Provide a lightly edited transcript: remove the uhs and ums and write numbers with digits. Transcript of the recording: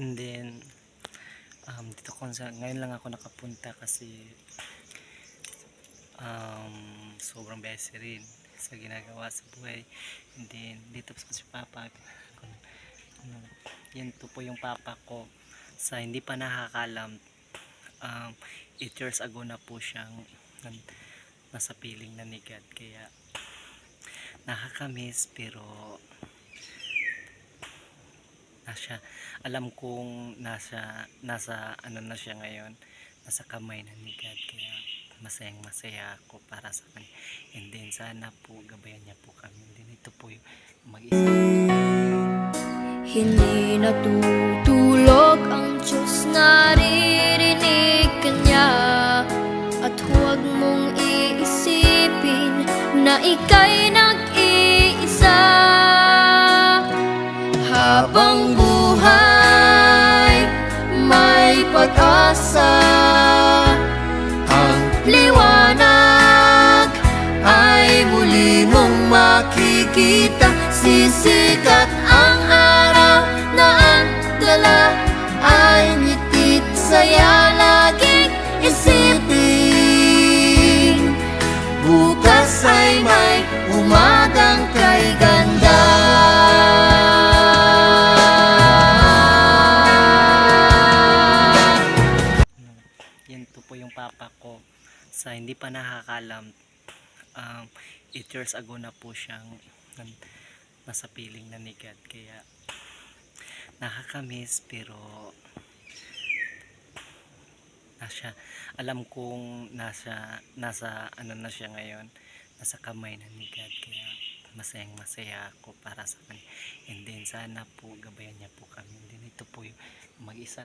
And then dito ko ngayon lang ako nakapunta kasi sobrang busy rin sa ginagawa sa buhay. And then dito po si Papa, yan to po yung papa ko. Sa hindi pa nakakalam, 8 years ago na po siyang nasa piling na ni God, kaya nakakamiss. Pero alam kong nasa ano na siya ngayon, nasa kamay na ni God, kaya masayang masaya ako para sa kanya. And then sana po gabayan niya po kami. And then ito po yung mag-isa. Hindi natutulog ang Diyos, naririnig ka niya. At huwag mong iisipin na ika'y nag-iisa. Habang buhay, may pag-asa. Ang liwanag ay muli mong makikita. Sisikat ang araw na ang dala ay ngitit, saya laging isipin. Bukas ay may umagang kay ganda. Yan to po yung papa ko. Sa hindi pa nakakalam, 8 years ago na po siyang nasa piling na ni God, kaya nakakamiss. Pero alam kong nasa ano na siya ngayon, nasa kamay na ni God, kaya masayang masaya ako para sa kanya. And then sana po gabayan niya po kami. And then ito po yung mag-isa.